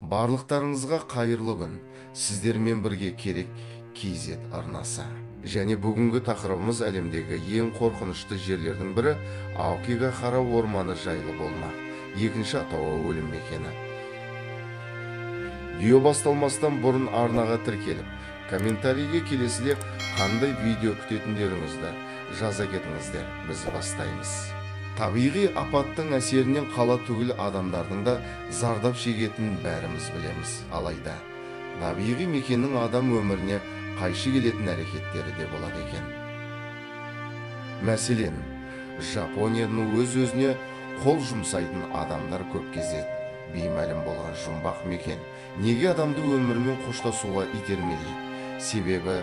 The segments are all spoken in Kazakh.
Барлықтарыңызға қайырлы күн. Сіздермен бірге керек KZ арнасы. Және бүгінгі тақырыбымыз әлемдегі ең қорқынышты жерлердің бірі Аокигахара орманы жайлы болмақ. Екінші атауы өлім мекені. Видео басталмастан бұрын арнаға тіркеліп, комментарийге келесіле қандай видео күтетіндеріңізді жаза кетіңіздер, біз бастаймыз. Табиғи апаттың әсерінен қала түгіл адамдардың да зардап шегетінін бәріміз білеміз. Алайда, табиғи мекеннің адам өміріне қайшы келетін әрекеттері де болады екен. Мәселен, Жапонияның өз-өзіне қол жұмсайтын адамдар көп кезде беймәлім болған жұмбақ мекен. Неге адамды өмірмен қоштасуға итермелейді? Себебі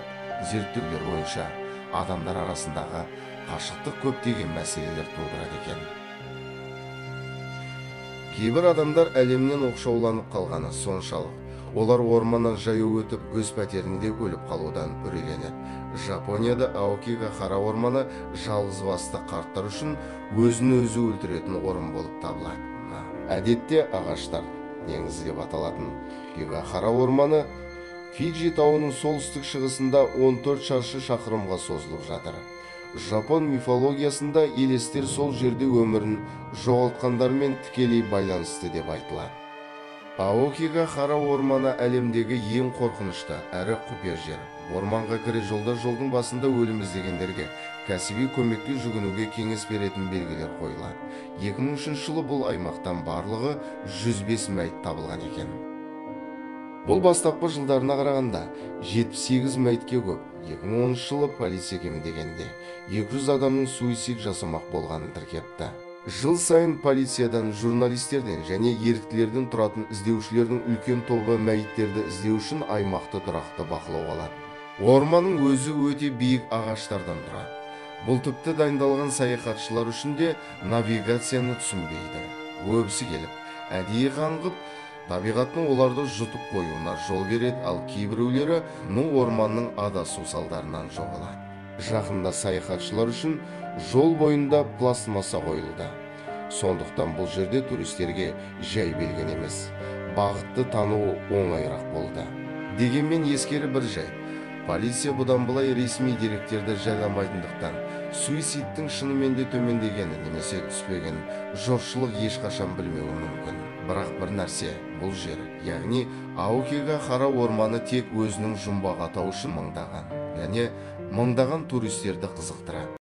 зерттеулер бойынша адамдар арасындағы қашықтық көптеген мәселелер тудырады екен. Кейбір адамдар әлемнен оқшауланып қалғаны соншалық, олар орманнан жаяу өтіп өз пәтерінде өліп қалудан үрейленеді. Жапонияда Аокигахара орманы жалғызбасты қарттар үшін өзін-өзі өлтіретін орын болып табылады. Әдетте ағаштар теңізі деп аталатын Аокигахара орманы Фиджи тауының солтүстік шығысында 14 шаршы шақырымға созылып жатыр. Жапон мифологиясында елестер сол жерде өмірін жоғалтқандармен тікелей байланысты деп айтылады. Аокигахара орманы әлемдегі ең қорқынышты әрі құпия жер. Орманға кіре жолдың басында өлім іздегендерге кәсіби көмекке жүгінуге кеңес беретін белгілер қойылады. 2003 жылы бұл аймақтан барлығы 105 мәйіт табылған екен. Бұл бастапқы жылдарына қарағанда 78 мәйітке көп. 2010 жылы полиция кемдегенде 200 адамның суицид жасамақ болғанын тіркепті. Жыл сайын полициядан, журналистерден және еріктілерден тұратын іздеушілердің үлкен тобы мәйіттерді іздеу үшін аймақты тұрақты бақылауға алады. Орманның өзі өте биік ағаштардан тұрады. Бұл тіпті дайындалған саяхатшылар үшін де навигацияны түсінбейді. Көбісі келіп, әдейі қаңғып, табиғаттың оларды жұтып қоюына жол береді, ал кейбіреулері орманның адасу салдарынан жоғалады. Жақында саяхатшылар үшін жол бойында пластмасса қойылды. Сондықтан бұл жерде туристерге жай белген емес, бағытты тану оңайырақ болды. Дегенмен ескері бір жай. Полиция бұдан былай ресми деректерді жарияламайтындықтан суицидтің шынымен де төмендегені немесе түспеген жұртшылық ешқашан білмеуі мүмкін. Бірақ бір нәрсе, бұл жер, яғни Аокигахара орманы тек өзінің жұмбақ атауы үшін мыңдаған туристерді қызықтырады.